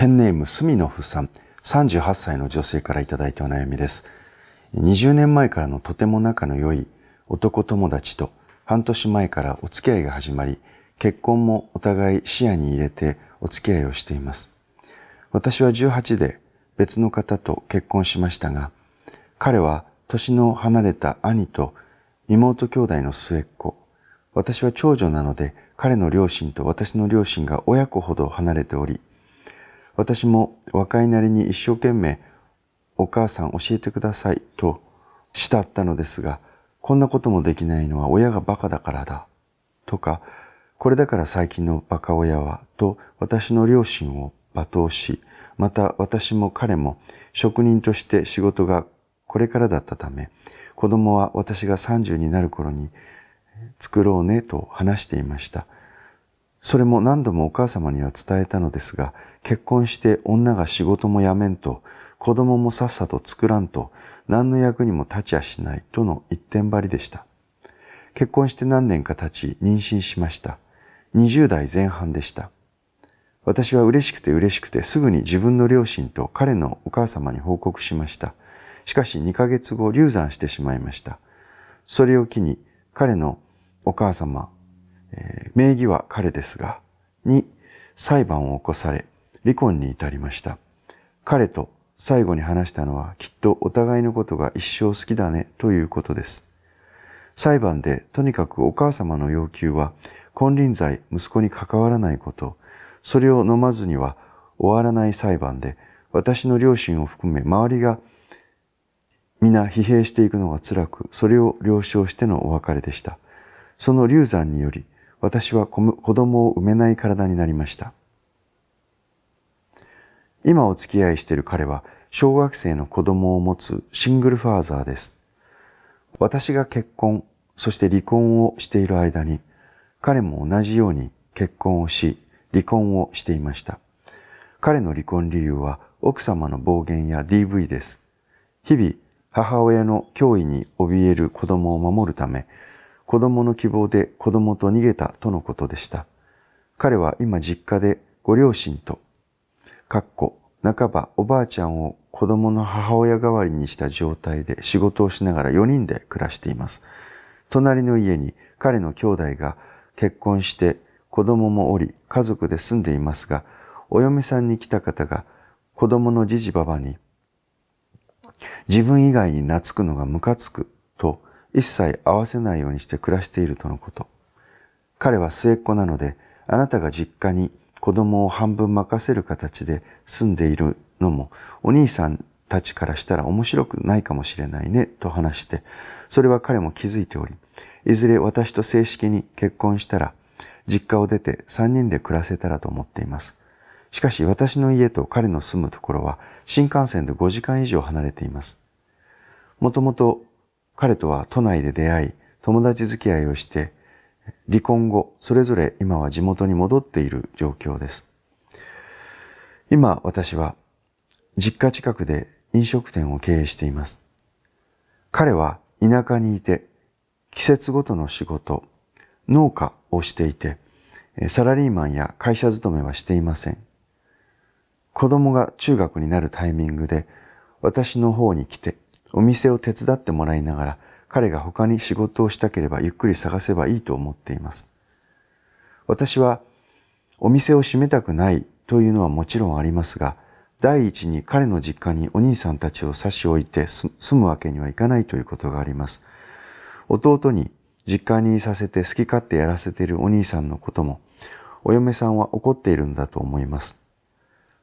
ペンネームスミノフさん、38歳の女性からいただいたお悩みです。20年前からのとても仲の良い男友達と半年前からお付き合いが始まり、結婚もお互い視野に入れてお付き合いをしています。私は18で別の方と結婚しましたが、彼は年の離れた兄と妹兄弟の末っ子。私は長女なので、彼の両親と私の両親が親子ほど離れており、私も若いなりに一生懸命お母さん教えてくださいと慕ったのですが、こんなこともできないのは親がバカだからだとか、これだから最近のバカ親はと私の両親を罵倒し、また私も彼も職人として仕事がこれからだったため、子供は私が30になる頃に作ろうねと話していました。それも何度もお母様には伝えたのですが、結婚して女が仕事も辞めんと、子供もさっさと作らんと、何の役にも立ちやしないとの一点張りでした。結婚して何年か経ち、妊娠しました。20代前半でした。私は嬉しくてすぐに自分の両親と彼のお母様に報告しました。しかし2ヶ月後流産してしまいました。それを機に彼のお母様、名義は彼ですが、に裁判を起こされ、離婚に至りました。彼と最後に話したのは、きっとお互いのことが一生好きだねということです。裁判でとにかくお母様の要求は、金輪際息子に関わらないこと、それを飲まずには終わらない裁判で、私の両親を含め周りが皆疲弊していくのが辛く、それを了承してのお別れでした。その流産により、私は子供を産めない体になりました。今お付き合いしている彼は、小学生の子供を持つシングルファーザーです。私が結婚、そして離婚をしている間に、彼も同じように結婚をし、離婚をしていました。彼の離婚理由は、奥様の暴言や DV です。日々、母親の脅威に怯える子供を守るため、子供の希望で子供と逃げたとのことでした。彼は今実家でご両親と、半ばおばあちゃんを子供の母親代わりにした状態で仕事をしながら4人で暮らしています。隣の家に彼の兄弟が結婚して子供もおり家族で住んでいますが、お嫁さんに来た方が子供のじじばばに自分以外に懐くのがムカつくと一切合わせないようにして暮らしているとのこと。彼は末っ子なので、あなたが実家に子供を半分任せる形で住んでいるのもお兄さんたちからしたら面白くないかもしれないねと話して、それは彼も気づいており、いずれ私と正式に結婚したら実家を出て3人で暮らせたらと思っています。しかし私の家と彼の住むところは新幹線で5時間以上離れています。もともと彼とは都内で出会い、友達付き合いをして、離婚後、それぞれ今は地元に戻っている状況です。今、私は実家近くで飲食店を経営しています。彼は田舎にいて、季節ごとの仕事、農家をしていて、サラリーマンや会社勤めはしていません。子供が中学になるタイミングで、私の方に来て、お店を手伝ってもらいながら、彼が他に仕事をしたければゆっくり探せばいいと思っています。私はお店を閉めたくないというのはもちろんありますが、第一に彼の実家にお兄さんたちを差し置いて住むわけにはいかないということがあります。弟に実家にいさせて好き勝手やらせているお兄さんのことも、お嫁さんは怒っているんだと思います。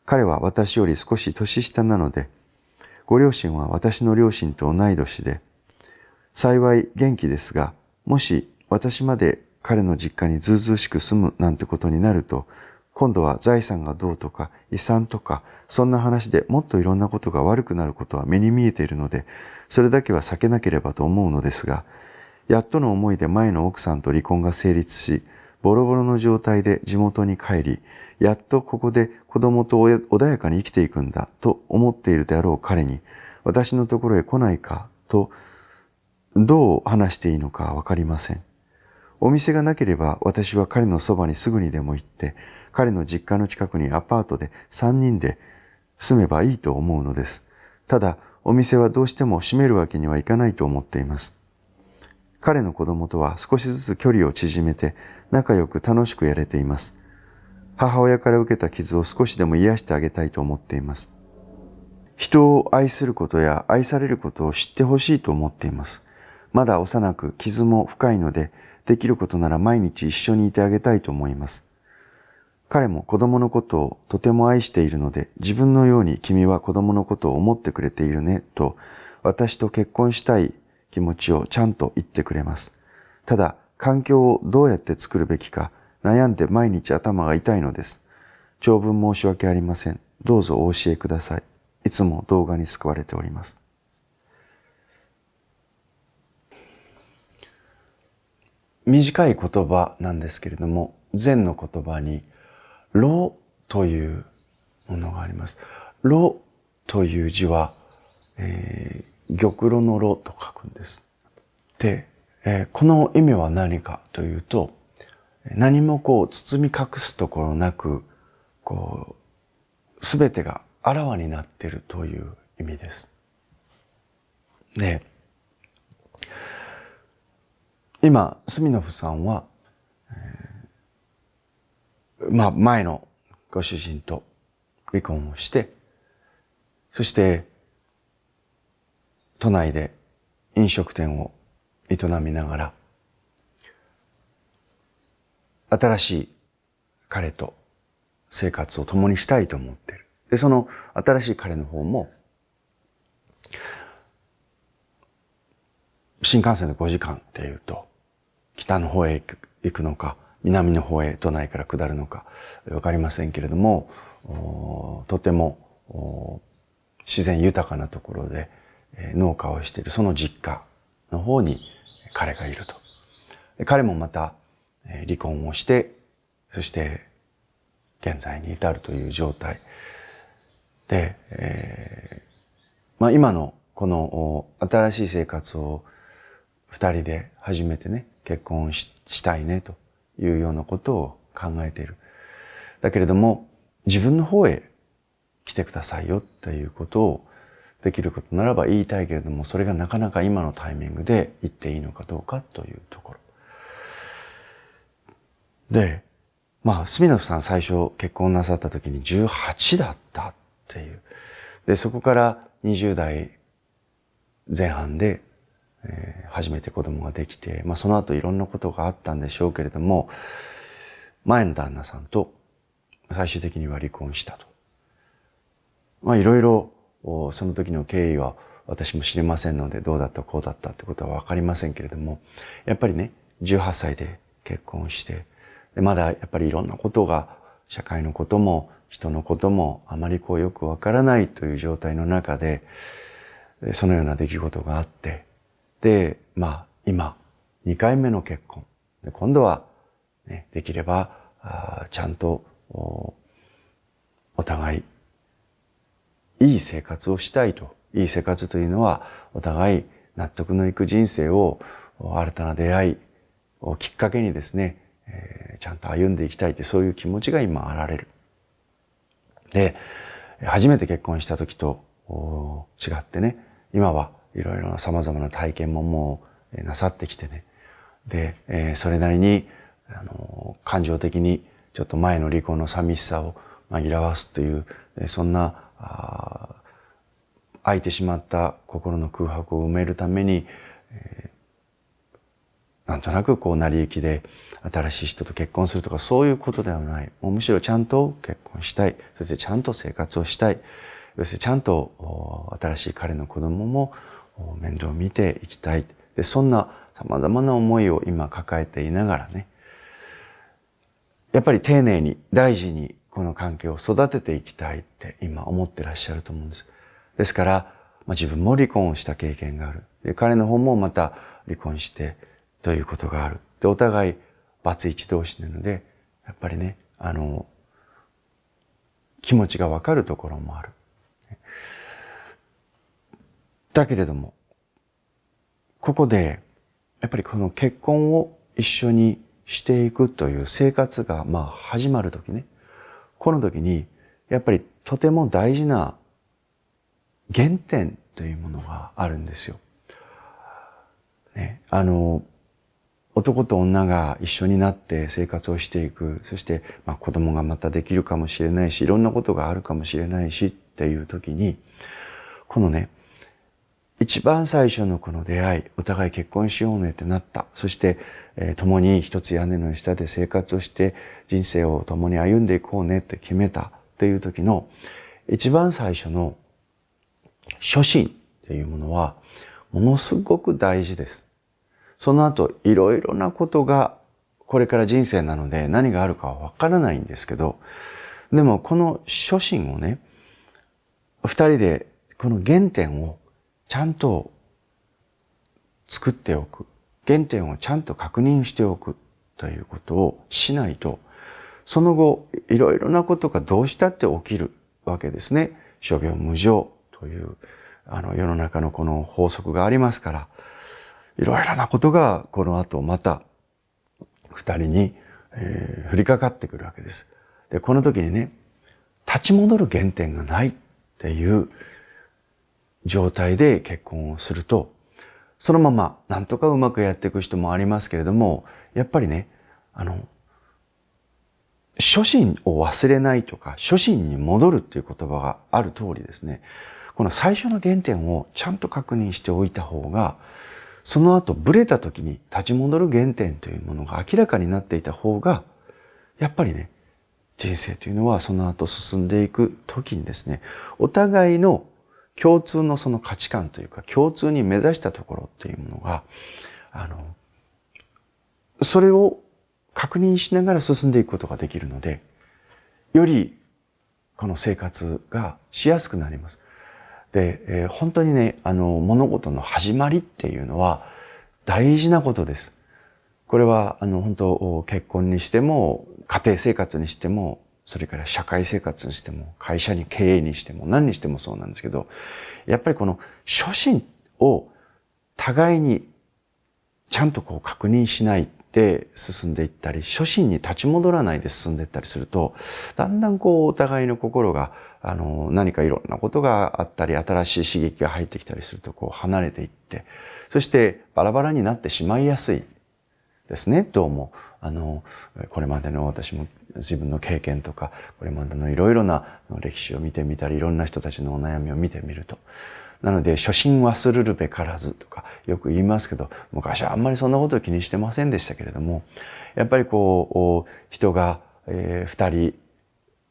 彼は私より少し年下なので、ご両親は私の両親と同い年で、幸い元気ですが、もし私まで彼の実家にずうずうしく住むなんてことになると、今度は財産がどうとか遺産とか、そんな話でもっといろんなことが悪くなることは目に見えているので、それだけは避けなければと思うのですが、やっとの思いで前の奥さんと離婚が成立し、ボロボロの状態で地元に帰り、やっとここで子供と穏やかに生きていくんだと思っているであろう彼に、私のところへ来ないかと、どう話していいのかわかりません。お店がなければ私は彼のそばにすぐにでも行って、彼の実家の近くにアパートで3人で住めばいいと思うのです。ただ、お店はどうしても閉めるわけにはいかないと思っています。彼の子供とは少しずつ距離を縮めて仲良く楽しくやれています。母親から受けた傷を少しでも癒してあげたいと思っています。人を愛することや愛されることを知ってほしいと思っています。まだ幼く傷も深いので、できることなら毎日一緒にいてあげたいと思います。彼も子供のことをとても愛しているので、自分のように君は子供のことを思ってくれているねと、私と結婚したい気持ちをちゃんと言ってくれます。ただ、環境をどうやって作るべきか悩んで毎日頭が痛いのです。長文申し訳ありません。どうぞお教えください。いつも動画に救われております。短い言葉なんですけれども、禅の言葉に炉というものがあります。炉という字は、玉露の炉と書くんです。で、この意味は何かというと、何も包み隠すところなく、すべてがあらわになっているという意味です。で、今、スミノフさんは、前のご主人と離婚をして、そして都内で飲食店を営みながら、新しい彼と生活を共にしたいと思っている。で、その新しい彼の方も、新幹線で5時間っていうと、北の方へ行くのか、南の方へ都内から下るのか、わかりませんけれども、とても自然豊かなところで農家をしているその実家の方に彼がいると。彼もまた離婚をして、そして現在に至るという状態で、今のこの新しい生活を二人で初めてね、結婚したいねというようなことを考えている。だけれども、自分の方へ来てくださいよということをできることならば言いたいけれども、それがなかなか今のタイミングで言っていいのかどうかというところ。で、スミノフさん最初結婚なさった時に18だったっていう。で、そこから20代前半で、初めて子供ができて、その後いろんなことがあったんでしょうけれども、前の旦那さんと最終的には離婚したと。いろいろその時の経緯は私も知りませんので、どうだったこうだったってことはわかりませんけれども、やっぱりね、18歳で結婚して、まだやっぱりいろんなことが、社会のことも人のこともあまりよくわからないという状態の中で、そのような出来事があって、で、今、2回目の結婚。で今度は、ね、できれば、ちゃんとお互い、いい生活をしたいと。いい生活というのは、お互い納得のいく人生を、新たな出会いをきっかけにですね、ちゃんと歩んでいきたいって、そういう気持ちが今あられる。で、初めて結婚した時と違ってね、今はいろいろな様々な体験ももうなさってきてね。で、それなりに、感情的にちょっと前の離婚の寂しさを紛らわすという、そんな、空いてしまった心の空白を埋めるために、なんとなく成り行きで新しい人と結婚するとかそういうことではない。もうむしろちゃんと結婚したい。そしてちゃんと生活をしたい。そしてちゃんと新しい彼の子供も面倒を見ていきたい。で、そんな様々な思いを今抱えていながらね、やっぱり丁寧に大事にこの関係を育てていきたいって今思ってらっしゃると思うんです。ですから、自分も離婚をした経験がある。で、彼の方もまた離婚してということがある。で、お互いバツイチ同士なので、やっぱりね、気持ちがわかるところもある。だけれども、ここで、やっぱりこの結婚を一緒にしていくという生活が始まるときね、この時にやっぱりとても大事な原点というものがあるんですよ。ね、男と女が一緒になって生活をしていく。そして、子供がまたできるかもしれないし、いろんなことがあるかもしれないしっていう時に、このね、一番最初のこの出会い、お互い結婚しようねってなった。そして、共に一つ屋根の下で生活をして人生を共に歩んでいこうねって決めたっていう時の一番最初の初心っていうものはものすごく大事です。その後いろいろなことがこれから人生なので何があるかはわからないんですけど、でもこの初心をね、二人でこの原点をちゃんと作っておく。原点をちゃんと確認しておくということをしないと、その後いろいろなことがどうしたって起きるわけですね。諸病無常という世の中のこの法則がありますから、いろいろなことがこの後また二人に、降りかかってくるわけです。で、この時にね、立ち戻る原点がないっていう状態で結婚をすると、そのままなんとかうまくやっていく人もありますけれども、やっぱりね、初心を忘れないとか、初心に戻るっていう言葉がある通りですね、この最初の原点をちゃんと確認しておいた方が、その後ブレた時に立ち戻る原点というものが明らかになっていた方が、やっぱりね、人生というのはその後進んでいく時にですね、お互いの共通のその価値観というか、共通に目指したところっていうものが、それを確認しながら進んでいくことができるので、よりこの生活がしやすくなります。で、本当にね、物事の始まりっていうのは大事なことです。これは、本当、結婚にしても、家庭生活にしても、それから社会生活にしても、会社に経営にしても、何にしてもそうなんですけど、やっぱりこの初心を互いにちゃんと確認しないで進んでいったり、初心に立ち戻らないで進んでいったりすると、だんだんお互いの心が、何かいろんなことがあったり、新しい刺激が入ってきたりすると、離れていって、そしてバラバラになってしまいやすいですね。どうも、これまでの私も自分の経験とか、これまでのいろいろな歴史を見てみたり、いろんな人たちのお悩みを見てみると。なので、初心忘るるべからずとかよく言いますけど、昔はあんまりそんなことを気にしてませんでしたけれども、やっぱり人が、二人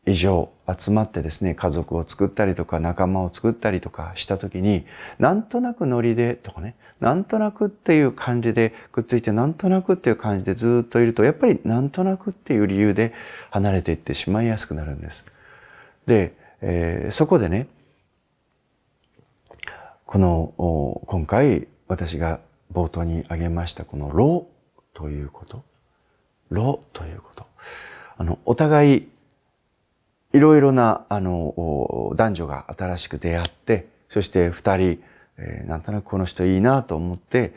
以上集まってですね、家族を作ったりとか仲間を作ったりとかしたときに、なんとなくノリでとかね、なんとなくっていう感じでくっついて、なんとなくっていう感じでずっといると、やっぱりなんとなくっていう理由で離れていってしまいやすくなるんです。で、そこでね、今回私が冒頭に挙げましたこの労ということ。労ということ。お互いいろいろな男女が新しく出会って、そして二人、なんとなくこの人いいなと思って、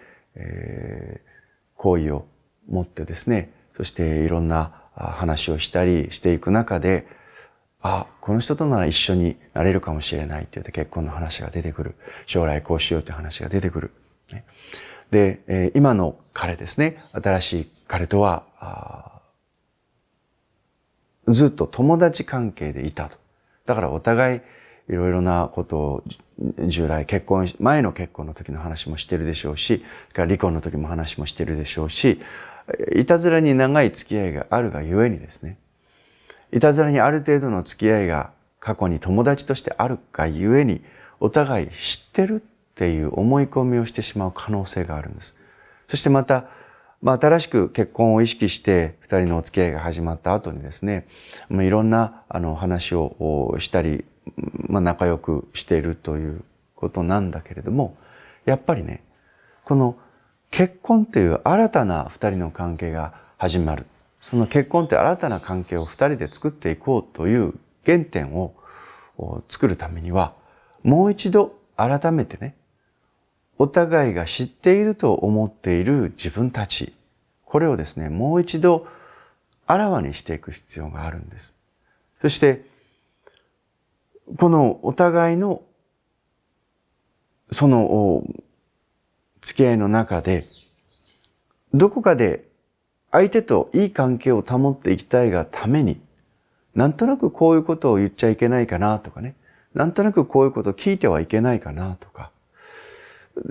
好意を持ってですね、そしていろんな話をしたりしていく中で、この人となら一緒になれるかもしれないって言って結婚の話が出てくる。将来こうしようという話が出てくる。で、今の彼ですね、新しい彼とは、ずっと友達関係でいたと。だからお互いいろいろなことを従来前の結婚の時の話もしてるでしょうし、離婚の時も話もしてるでしょうし、いたずらに長い付き合いがあるがゆえにですね、いたずらにある程度の付き合いが過去に友達としてあるがゆえに、お互い知ってるっていう思い込みをしてしまう可能性があるんです。そしてまた、新しく結婚を意識して二人のお付き合いが始まった後にですね、いろんな話をしたり、仲良くしているということなんだけれども、やっぱりね、この結婚っていう新たな二人の関係が始まる。その結婚って新たな関係を二人で作っていこうという原点を作るためには、もう一度改めてね、お互いが知っていると思っている自分たち、これをですね、もう一度あらわにしていく必要があるんです。そして、このお互いのその付き合いの中で、どこかで相手といい関係を保っていきたいがために、なんとなくこういうことを言っちゃいけないかなとかね、なんとなくこういうことを聞いてはいけないかなとか、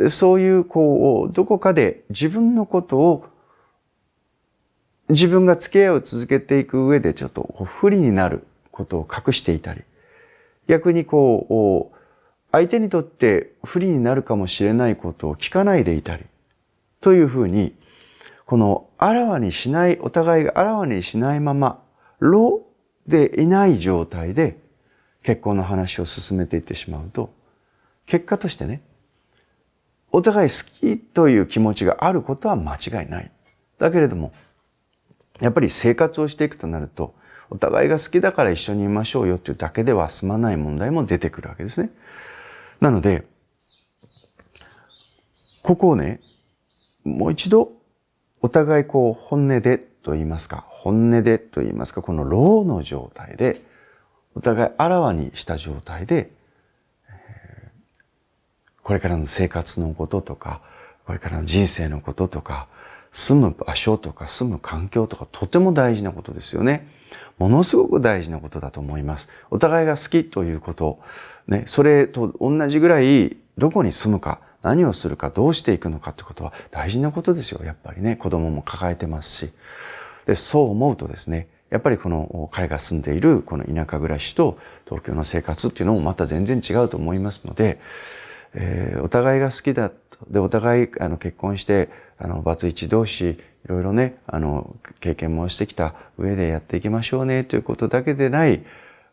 そういうどこかで自分のことを、自分が付き合いを続けていく上でちょっと不利になることを隠していたり、逆に相手にとって不利になるかもしれないことを聞かないでいたり、というふうに、このあらわにしない、お互いがあらわにしないまま、ロでいない状態で結婚の話を進めていってしまうと、結果としてね、お互い好きという気持ちがあることは間違いない。だけれども、やっぱり生活をしていくとなると、お互いが好きだから一緒にいましょうよっていうだけでは済まない問題も出てくるわけですね。なので、ここをね、もう一度お互い本音でと言いますか、このローの状態で、お互いあらわにした状態で、これからの生活のこととか、これからの人生のこととか、住む場所とか住む環境とかとても大事なことですよね。ものすごく大事なことだと思います。お互いが好きということ、ね、それと同じぐらいどこに住むか、何をするか、どうしていくのかってことは大事なことですよ。やっぱりね、子供も抱えてますし。で、そう思うとですね、やっぱり彼が住んでいるこの田舎暮らしと東京の生活っていうのもまた全然違うと思いますので、お互いが好きだで、お互い結婚してバツイチ同士いろいろね経験もしてきた上でやっていきましょうねということだけでない、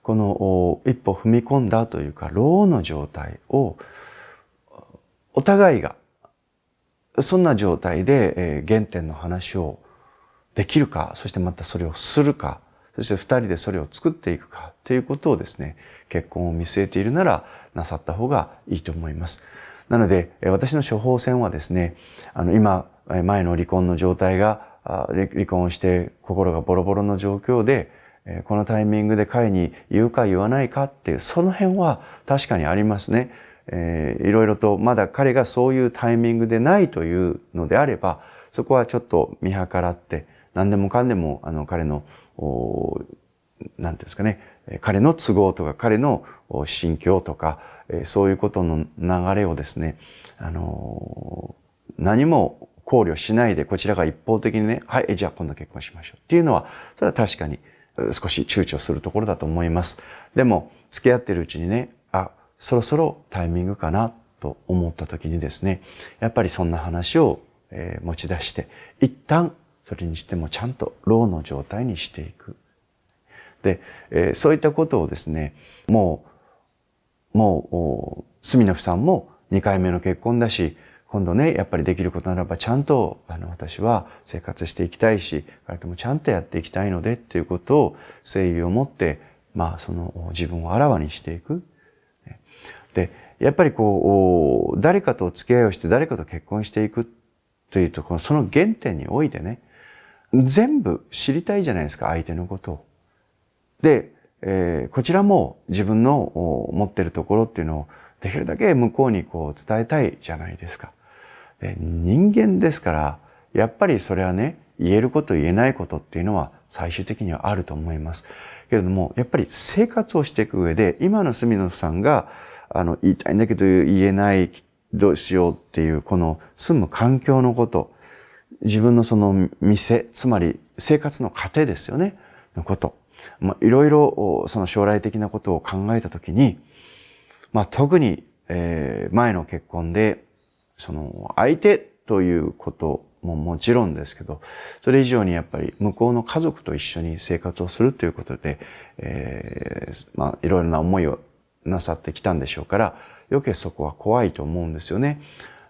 この一歩踏み込んだというかローの状態をお互いがそんな状態で原点の話をできるか、そしてまたそれをするか、そして二人でそれを作っていくかということをですね、結婚を見据えているならなさった方がいいと思います。なので私の処方箋はですね、今前の離婚の状態が離婚をして心がボロボロの状況で、このタイミングで彼に言うか言わないかっていうその辺は確かにありますね。いろいろとまだ彼がそういうタイミングでないというのであれば、そこはちょっと見計らって何でもかんでも彼のなんていうんですかね、彼の都合とか彼の心境とかそういうことの流れをですね、何も考慮しないでこちらが一方的にね、はい、じゃあ今度結婚しましょうっていうのは、それは確かに少し躊躇するところだと思います。でも付き合ってるうちにね、そろそろタイミングかなと思った時にですね、やっぱりそんな話を持ち出して一旦それにしてもちゃんとローの状態にしていく。で、そういったことをですね、もう住野さんも2回目の結婚だし、今度ね、やっぱりできることならばちゃんと私は生活していきたいし、彼ともちゃんとやっていきたいのでっていうことを誠意を持って自分をあらわにしていく。で、やっぱり誰かと付き合いをして誰かと結婚していくというと、その原点においてね、全部知りたいじゃないですか、相手のことを。で、こちらも自分の持ってるところっていうのをできるだけ向こうに伝えたいじゃないですか。で、人間ですから、やっぱりそれはね、言えること言えないことっていうのは最終的にはあると思います。けれども、やっぱり生活をしていく上で、今の住野さんが言いたいんだけど言えない、どうしようっていうこの住む環境のこと、自分のその店、つまり生活の糧ですよね、のこと。いろいろその将来的なことを考えたときに、特に前の結婚で、その相手ということももちろんですけど、それ以上にやっぱり向こうの家族と一緒に生活をするということで、いろいろな思いをなさってきたんでしょうから、余計そこは怖いと思うんですよね。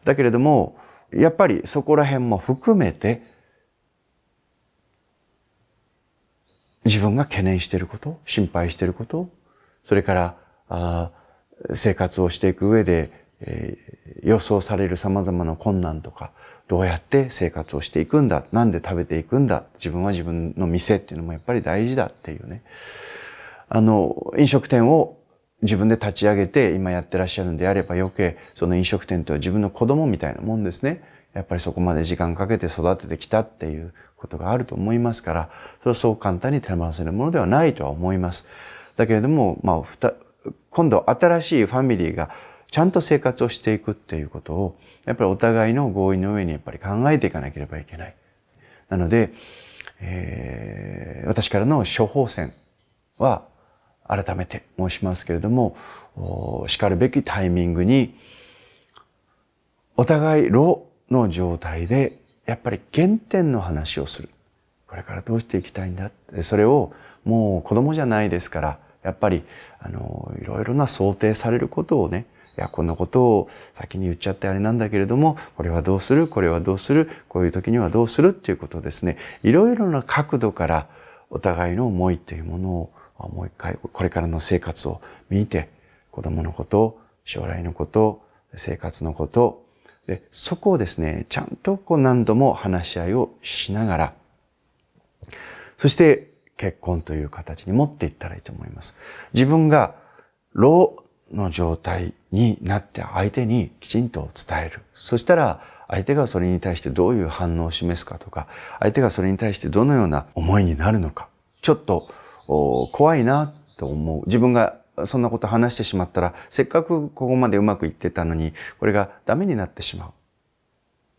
だけれども、やっぱりそこら辺も含めて、自分が懸念していること、心配していること、それから生活をしていく上で、予想される様々な困難とか、どうやって生活をしていくんだ、なんで食べていくんだ、自分は自分の店っていうのもやっぱり大事だっていうね。飲食店を自分で立ち上げて今やってらっしゃるんであれば余計その飲食店とは自分の子供みたいなもんですね。やっぱりそこまで時間かけて育ててきたっていうことがあると思いますから、それはそう簡単に手放せるものではないとは思います。だけれども、今度新しいファミリーがちゃんと生活をしていくっていうことを、やっぱりお互いの合意の上にやっぱり考えていかなければいけない。なので、私からの処方箋は、改めて申しますけれども、しかるべきタイミングに、お互い老の状態で、やっぱり原点の話をする。これからどうしていきたいんだ。それをもう子供じゃないですから、やっぱり、いろいろな想定されることをね、いや、こんなことを先に言っちゃってあれなんだけれども、これはどうする、これはどうする、こういう時にはどうするっていうことをですね、いろいろな角度からお互いの思いっていうものをもう一回、これからの生活を見て、子供のこと、将来のこと、生活のこと、で、そこをですね、ちゃんと何度も話し合いをしながら、そして結婚という形に持っていったらいいと思います。自分が老の状態になって相手にきちんと伝える。そしたら相手がそれに対してどういう反応を示すかとか、相手がそれに対してどのような思いになるのか、ちょっと怖いなと思う。自分がそんなこと話してしまったら、せっかくここまでうまくいってたのに、これがダメになってしま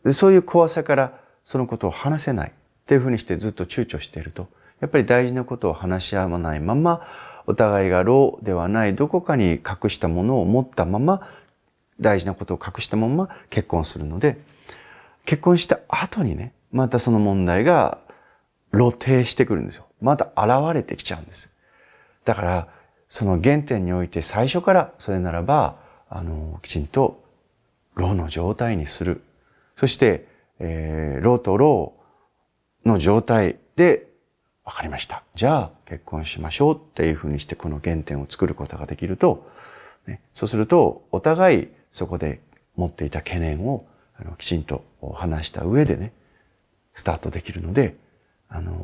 う。で、そういう怖さからそのことを話せないっていうふうにしてずっと躊躇していると、やっぱり大事なことを話し合わないまま、お互いが老ではないどこかに隠したものを持ったまま、大事なことを隠したまま結婚するので、結婚した後にね、またその問題が露呈してくるんですよ。また現れてきちゃうんです。だから、その原点において最初からそれならば、きちんと老の状態にする。そして、老と老の状態で、わかりました。じゃあ結婚しましょうっていうふうにしてこの原点を作ることができると、ね、そうするとお互いそこで持っていた懸念をきちんと話した上でね、スタートできるので、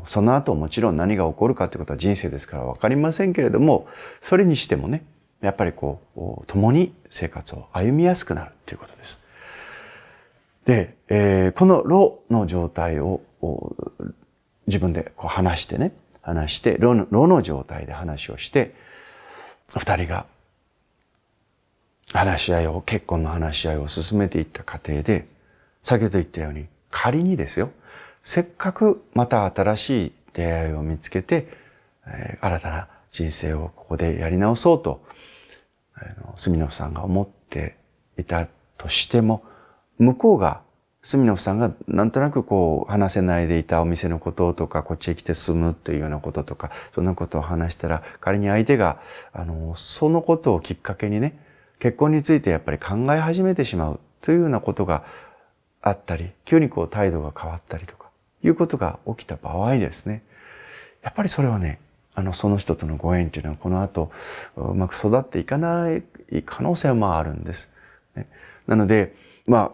その後もちろん何が起こるかってことは人生ですからわかりませんけれども、それにしてもね、やっぱり共に生活を歩みやすくなるということです。で、この老の状態を自分で話してね、老の状態で話をして、二人が結婚の話し合いを進めていった過程で、先ほど言ったように、仮にですよ、せっかくまた新しい出会いを見つけて、新たな人生をここでやり直そうと、スミノフさんが思っていたとしても、向こうがスミノフさんがなんとなく話せないでいたお店のこととか、こっちへ来て住むというようなこととか、そんなことを話したら、仮に相手が、そのことをきっかけにね、結婚についてやっぱり考え始めてしまうというようなことがあったり、急に態度が変わったりとか、いうことが起きた場合ですね、やっぱりそれはね、その人とのご縁というのはこの後、うまく育っていかない可能性もあるんです。ね、なので、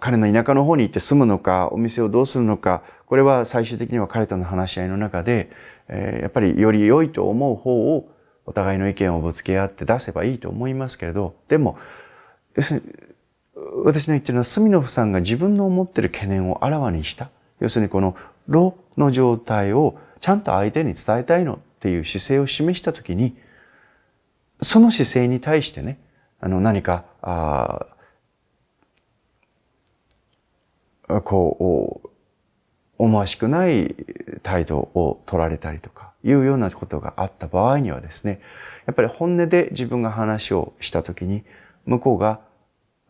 彼の田舎の方に行って住むのか、お店をどうするのか、これは最終的には彼との話し合いの中で、やっぱりより良いと思う方をお互いの意見をぶつけ合って出せばいいと思いますけれど、でも、要するに、私の言ってるのは、スミノフさんが自分の思っている懸念をあらわにした。要するにこの老の状態をちゃんと相手に伝えたいのっていう姿勢を示したときに、その姿勢に対してね、何か、思わしくない態度を取られたりとかいうようなことがあった場合にはですね、やっぱり本音で自分が話をしたときに、向こうが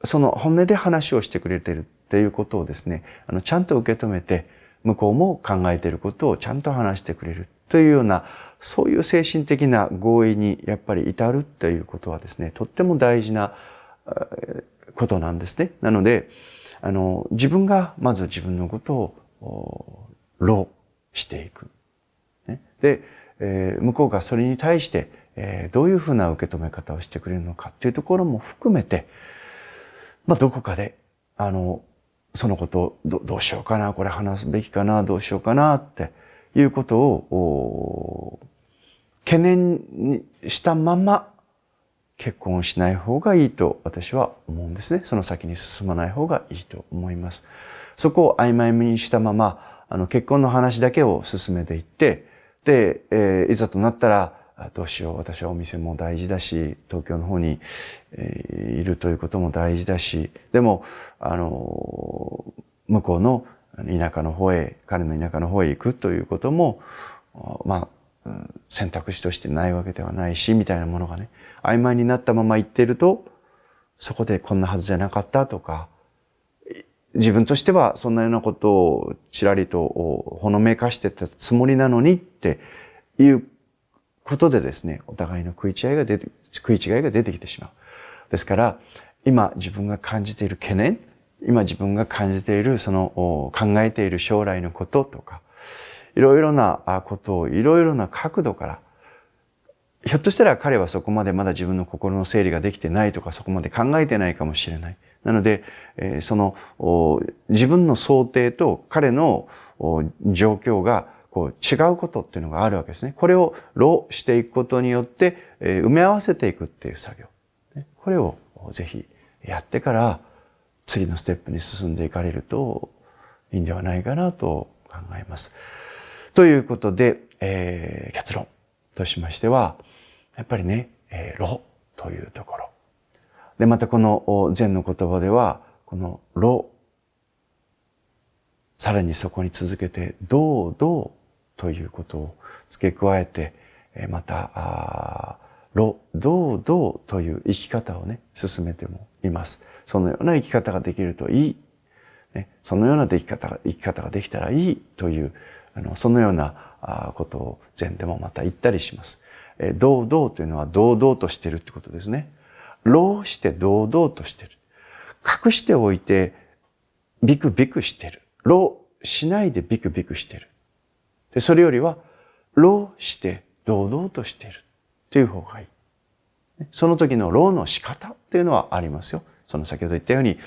その本音で話をしてくれてるっていうことをですね、ちゃんと受け止めて、向こうも考えていることをちゃんと話してくれるというような、そういう精神的な合意にやっぱり至るということはですね、とっても大事なことなんですね。なので、自分がまず自分のことを老していく。で、向こうがそれに対して、どういうふうな受け止め方をしてくれるのかっていうところも含めて、どこかで、そのことをどうしようかな、これ話すべきかな、どうしようかなっていうことを懸念にしたまま結婚をしない方がいいと私は思うんですね。その先に進まない方がいいと思います。そこを曖昧にしたまま結婚の話だけを進めていって、で、いざとなったらどうしよう、私はお店も大事だし、東京の方にいるということも大事だし、でも向こうの田舎の方へ、彼の田舎の方へ行くということも選択肢としてないわけではないし、みたいなものがね、曖昧になったまま言ってると、そこでこんなはずじゃなかったとか、自分としてはそんなようなことをちらりとほのめかしてたつもりなのにっていうことでですね、お互いの食い違いが出てきてしまう。ですから、今自分が感じている懸念、今自分が感じているその考えている将来のこととか、いろいろなことをいろいろな角度から、ひょっとしたら彼はそこまでまだ自分の心の整理ができてないとか、そこまで考えてないかもしれない。なので、その自分の想定と彼の状況が違うことっていうのがあるわけですね。これをしていくことによって埋め合わせていくっていう作業。これをぜひやってから次のステップに進んでいかれるといいんではないかなと考えます。ということで、結論としましては、やっぱりね、炉というところ。で、またこの禅の言葉では、この炉、さらにそこに続けて、道ということを付け加えて、また、炉、道という生き方をね、進めてもいます。そのような生き方ができるといい。ね、そのような生き方ができたらいいという、そのようなことを禅でもまた言ったりします。堂々というのは堂々としてるってことですね。漏して堂々としてる。隠しておいてビクビクしてる。漏しないでビクビクしてる。で、それよりは漏して堂々としてるという方がいい。その時の漏の仕方っていうのはありますよ。その先ほど言ったように、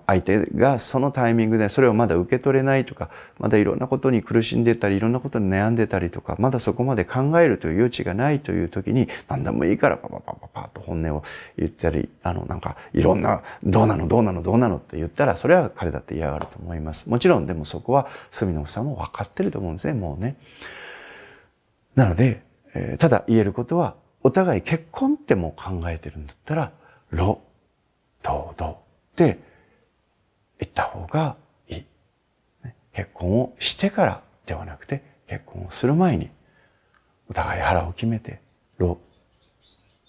相手がそのタイミングでそれをまだ受け取れないとか、まだいろんなことに苦しんでたり、いろんなことに悩んでたりとか、まだそこまで考えるという余地がないという時に、何でもいいからパッと本音を言ったり、なんかいろんな、どうなのって言ったら、それは彼だって嫌がると思います。もちろん、でもそこは隅野さんも分かってると思うんですね、もうね。なので、ただ言えることは、お互い結婚ってもう考えてるんだったら、堂々って言った方がいい。結婚をしてからではなくて、結婚をする前に、お互い腹を決めて、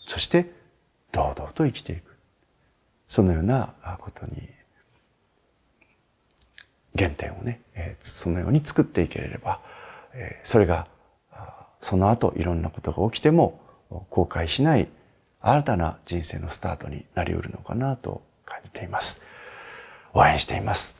そして堂々と生きていく。そのようなことに、原点をね、そのように作っていければ、それが、その後いろんなことが起きても、後悔しない新たな人生のスタートになり得るのかなと感じています。応援しています。